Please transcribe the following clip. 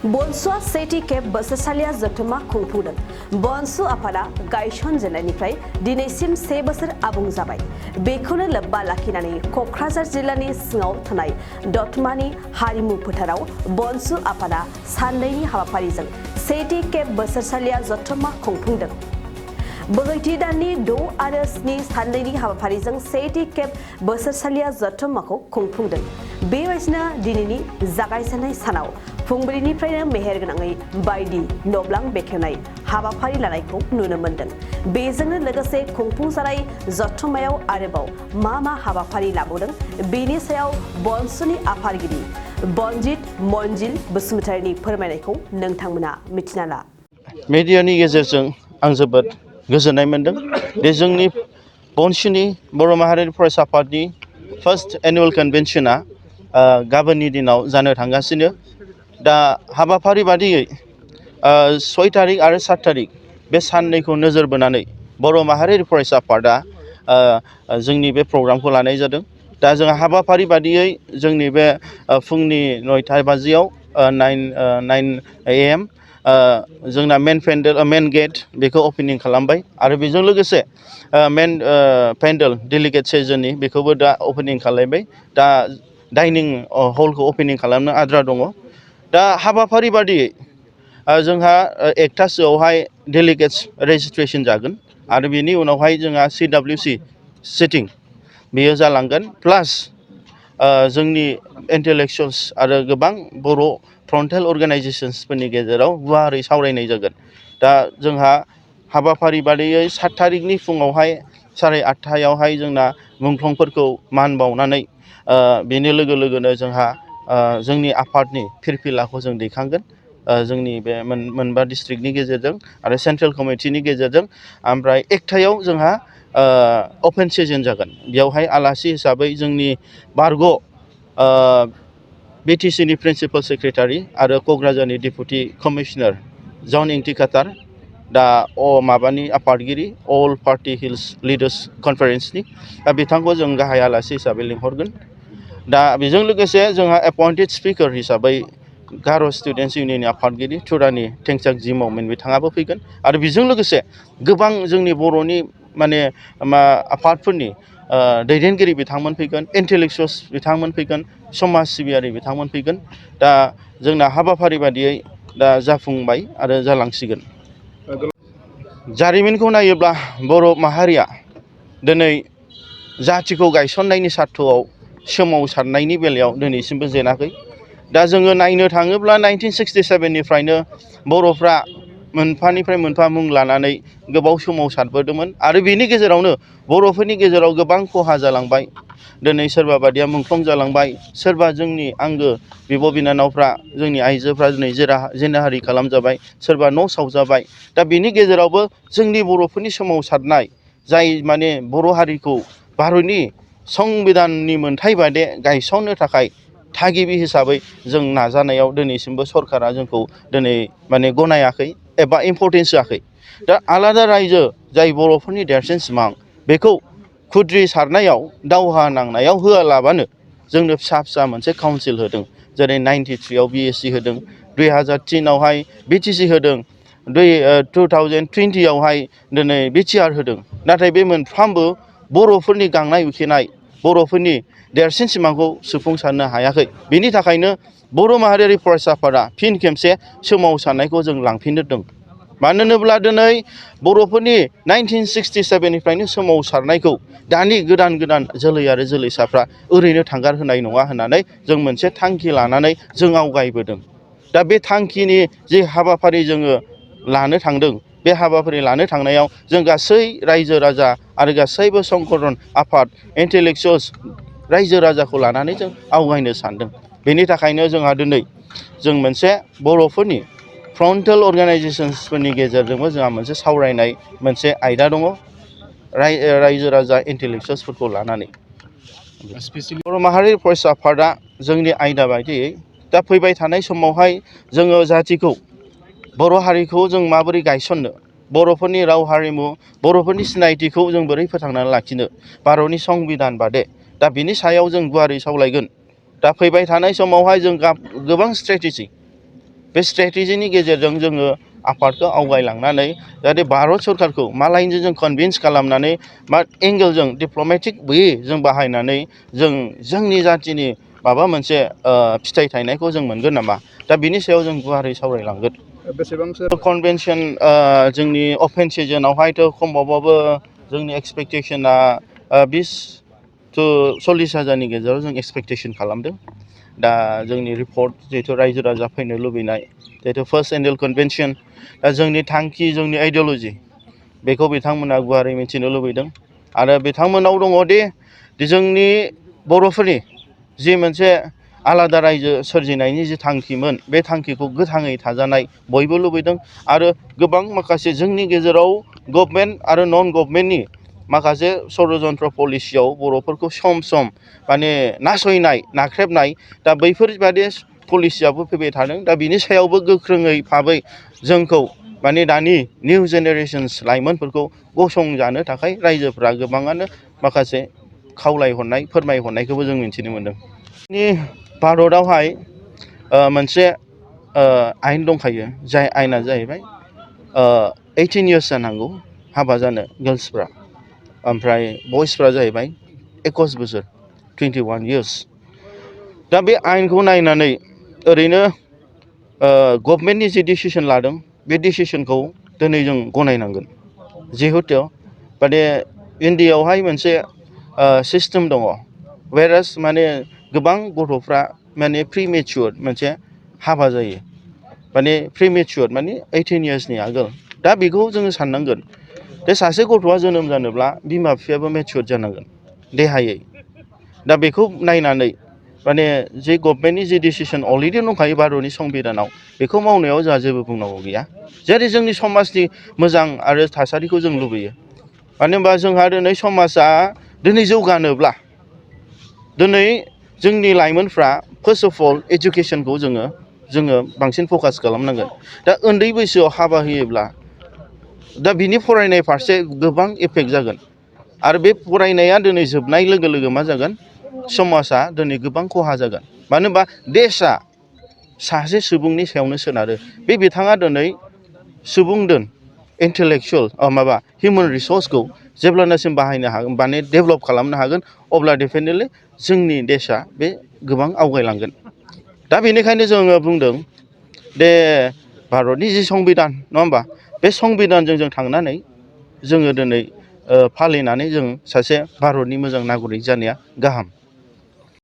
BoNSUआ सेथि खेब बोसोरसालिया जथुमा खुंफुंदों। BoNSU आफादा गायसनजेननायनिफ्राय दिनैसिम 1 बोसोर आबुं जाबाय। बेखौनो लोब्बा लाखिनानै क'क्राझार जिल्लानि सिङाव थानाय दतमानि हारिमु फोथाराव BoNSU आफादा साननैनि हाबाफारिजों सेथि खेब बोसोरसालिया जथुमा खुंफुंदों। बोहैथि दाननि 6 आरो 7 साननैनि हाबाफारिजों सेथि खेब बोसोरसालिया जथुम्माखौ खुंफुंदों। बेबायदिनो दिनैनि जागायजेननाय सानाव फुंबिलिनिफ्रायनो मेहेरगोनाङै बायदि नब्लां बेखेवनाय हाबाफारि लानायखौ नुनो मोन्दों। बेजोंनो लोगोसे खुंफुंजानाय जथुम्मायाव आरोबाव मा हाबाफारि लाबावदों बेनि सायाव BoNSUनि आफादगिरि बनजित मनजिल बसुमतारीनि फोरमायनायखौ नोंथांमोना मिथिना ला। मिडियानि गेजेरजों आं जोबोद गोजोननाय मोन्दों। बे जोंनि BoNSUनि बर' माहारियारि फरायसा आफादनि फार्स्ट एनुवेल कनभेनसना गाबोननि दिनाव जानो थांगासिनो। दा हाबाफारि बादियै 6 तारिख आरो 7 तारिख बे साननैखौ नोजोर बोनानै बर' माहारियारि फरायसा आफादा जोंनि बे प्रग्रामखौ लानाय जादों। दा जोंहा हाबाफारि बादियै जोंनि बे फुंनि 9 बाजियाव 9 AM जोंना मेन गेट बेखौ अपेनिं खालामबाय आरो बेजों लोगोसे मेन पेन्डेल डेलिगेट सेसननि बेखौबो दा अपेनिं खालामबाय। दा डाइनिं हलखौ अपेनिं खालामनो आद्रा दङ। दा हाबाफारि बादियै जोंहा 1थासोआवहाय डेलिगेट्स रेजिस्ट्रेसन जागोन आरो बेनि उनावहाय जोंहा CWC सिटिं बेयो जालांगोन। प्लास जोंनि इन्टेलेक्सुवेल्स आरो गोबां बर' फ्रन्टेल अर्गानाइजेसन्सफोरनि गेजेराव गुवारै सावरायनाय जागोन। दा जोंहा हाबाफारि बादियै 7 तारिखनि फुङावहाय 8:30 जोंना मुंख्लंफोरखौ मान बावनानै बेनि लोगोनो जोंहा जोंनि आफादनि फिरफिलाखौ जों दैखांगोन। जोंनि बे मोनबा डिस्ट्रिक्टनि गेजेरजों आरो सेन्ट्रेल कमिटिनि गेजेरजों। ओमफ्राय 1थायाव जोंहा अपेन सेसन जागोन। बेयावहाय आलासि हिसाबै जोंनि बारग' BTCनि प्रिन्सिपाल सेक्रेटारि आरो क'क्राझारनि डेपुटि कमिशनार जन इंटिकाटार, दा माबानि आफादगिरि अल पार्टी हिल्स लिडार्स कनफारेन्सनि दा बिथांखौ जों गाहाय आलासि हिसाबै लिंहरगोन। दा बेजों लोगोसे जोंहा एपइन्टेड स्पिकार हिसाबै गार' स्टुडेन्टस इउनियननि आफादगिरि टुरानि टेंसाक जिमौमोन बिथाङाबो फैगोन। आरो बेजों लोगोसे गोबां जोंनि बर'नि आफादफोरनि दैदेनगिरि बिथांमोन फैगोन, इन्टेलेक्सुवेल्स बिथांमोन फैगोन, समाज सिबियारि बिथांमोन फैगोन। दा जोंना हाबाफारि बादियै दा जाफुंबाय आरो जालांसिगोन। जारिमिनखौ नायोब्ला बर' माहारिया दिनै जाथिखौ गायसननायनि सार्थ'आव सोमावसारनायनि बेलायाव दिनैसिमबो जेनाखै। दा जोङो नायनो थाङोब्ला 1967निफ्रायनो बर'फ्रा मोनफानिफ्राय मोनफा मुं लानानै गोबाव सोमावसारबोदोंमोन आरो बेनि गेजेरावनो बर'फोरनि गेजेराव गोबां खहा जालांबाय। दिनै सोरबा बादिया मुंख्लं जालांबाय, सोरबा जोंनि आंगो बिब' बिनानावफ्रा जोंनि आइजोफ्रा दिनै जिनाहारि खालामजाबाय, सोरबा न' सावजाबाय। दा बेनि गेजेरावबो जोंनि बर'फोरनि सोमावसारनाय जाय माने बर' हारिखौ भारतनि संबिधाननि मोनथाय बादे गायसननो थाखाय थागिबि हिसाबै जों नाजानायाव दिनैसिमबो सरकारा जोंखौ दिनै गनायाखै एबा इम्परटेन्स होआखै। दा आलादा रायजो जाय बर'फोरनि देरसिन सिमां बेखौ खुद्रि सारनायाव दावहा नांनायाव होआलाबानो जोंनो फिसा मोनसे काउन्सिल होदों। जेरै 93आव BSc होदों, 2003आवहाय BTC होदों, 2020आवहाय दिनै BTR होदों। नाथाय बे मोनफ्रोमबो बर'फोरनि गांनाय उखैनाय बर'फोरनि देरसिन सिमांखौ सुफुंसारनो हायाखै। बेनि थाखायनो बर' माहारियारि फरायसा आफादा फिन खेबसे सोमावसारनायखौ जों लांफिनदों। मानो होनोब्ला दिनै बर'फोरनि 1967निफ्रायनो सोमावसारनायखौ दानि गोदान जोलै आरो जोलैसाफ्रा ओरैनो थांगार होनाय नङा होननानै जों मोनसे थांखि लानानै जों आवगायबोदों। दा बे थांखिनि जे हाबाफारि जोङो लानो थांदों, बे हाबाफारि लानो थांनायाव जों गासै रायजो राजा आरो गासैबो संगठन आफाद इन्टेलेक्सुवेल्स रायजो राजाखौ लानानै जों आवगायनो सानदों। बेनि थाखायनो जोंहा दिनै जों मोनसे बर'फोरनि फ्रन्टेल अर्गानाइजेसन्सफोरनि गेजेरजोंबो जोंहा मोनसे सावरायनाय मोनसे आयदा दङ रायजो राजा इन्टेलेक्सुवेल्सफोरखौ लानानै। बर' माहारि फरायसा आफादा जोंनि आयदा बायदियै दा फैबाय थानाय समावहाय जोङो जाथिखौ बर' हारिखौ जों माबोरै गायसननो, बर'फोरनि राव हारिमु बर'फोरनि सिनायथिखौ जों बोरै फोथांनानै लाखिनो भारतनि संबिधान बादे, दा बिनि सायाव जों गुवारै सावरायगोन। दा फैबाय थानाय समावहाय जों गोबां स्ट्रेटेजि बे स्ट्रेटेजिनि गेजेरजों जोङो आफादखौ आवगायलांनानै जाहाथे भारत सरकारखौ मालायजों जों कनभिन्स खालामनानै मा एंगेलजों डिप्ल'मेटिक वे जों बाहायनानै जोंनि जातिनि माबा मोनसे फिथाइ थायनायखौ जों मोनगोन नामा दा बिनि सायाव जों गुवारै सावरायलांगोन बेसेबांसो कनभेनसन जोंनि अपेन सिजनावहायथ' खमबाबो जोंनि एक्सपेक्टेशना 20 to 40,000नि गेजेराव जों एक्सपेक्टेशन खालामदों दा जोंनि रिपर्ट जिहेथु रायजो राजा फैनो लुबैनाय जिहेतु फार्स्ट एनुअल कनभेनसन दा जोंनि थांखि जोंनि आइडिय'ल'जि बेखौ बिथांमोना गुवारै मिथिनो लुबैदों आरो बिथांमोनाव दङ दि जोंनि बर'फोरनि जि मोनसे आलादा रायजो सोरजिनायनि जि थांखिमोन बे थांखिखौ गोथाङै थाजानाय बयबो लुबैदों आरो गोबां माखासे जोंनि गेजेराव गभर्नमेन्ट आरो नन गभर्नमेन्टनि माखासे षड्यन्त्र पलिसियाव बर'फोरखौ सम सम माने नासयनाय नाख्रेबनाय दा बैफोरबादि पलिसियाबो फैबाय थादों दा बिनि सायावबो गोख्रोङै भाबै जोंखौ माने दानि निउ जेनेरेशन्स लाइमोनफोरखौ गसंजानो थाखाय रायजोफ्रा गोबाङानो माखासे खावलायहरनाय फोरमायहरनायखौबो जों मिथिनो मोन्दों भारतआवहाय मोनसे आयेन दंखायो जाय आयेना जाहैबाय 18 इयार्स जानांगौ हाबा जानो गार्ल्सफ्रा ओमफ्राय बयसफ्रा जाहैबाय 21 बोसोर 21 इयार्स दा बे आयेनखौ नायनानै ओरैनो गभर्नमेन्टनि जि डिसिसन लादों बे डिसिसनखौ दिनै जों गनायनांगोन जिहेतु माने इन्डियायावहाय मोनसे सिस्टेम दङ वेरास माने गोबां गथ'फ्रा माने प्रिमेच्युर मोनसे हाबा जायो माने प्रिमेच्युर माने 18 इयार्सनि आगोल दा बेखौ जोङो साननांगोन बे सासे गथ'आ जोनोम जानोब्ला बिमा बिफायाबो मेच्युर जानांगोन देहायै दा बेखौ नायनानै माने जे गभर्नमेन्टनि जे डिसिसन अलरेडि दंखायो भारतनि संबिधानाव बेखौ मावनायाव जोंहा जेबो बुंनांगौ गैया जेरै जोंनि समाजनि मोजां आरो थासारिखौ जों लुबैयो मानो होनबा जोंहा दिनै समाजा दिनै जौगानोब्ला दिनै जोंनि लाइमोनफ्रा फार्स्ट अफ अल एजुकेसनखौ जोङो बांसिन फकास खालामनांगोन दा उन्दै बैसोआव हाबा होयोब्ला दा बिनि फरायनाय फारसे गोबां इफेक्ट जागोन आरो बे फरायनाया दिनै जोबनाय लोगो लोगो मा जागोन समाजा दिनै गोबां खहा जागोन मानो होनबा देशआ सासे सुबुंनि सायावनो सोनारो बे बिथाङा दिनै सुबुं दोन इन्टेलेक्सुवेल माबा हिउमेन रिसर्सखौ जेब्लानासिम बाहायनो हागोन माने डेभेलप खालामनो हागोन अब्ला डेफिनेटलि जोंनि देशआ बे गोबां आवगायलांगोन दा बेनिखायनो जोङो बुंदों दे भारतनि जि संबिधान नङा होमबा बे संबिधानजों जों थांनानै जोङो दिनै फालिनानै जों सासे भारतनि मोजां नागरिक जानाया गाहाम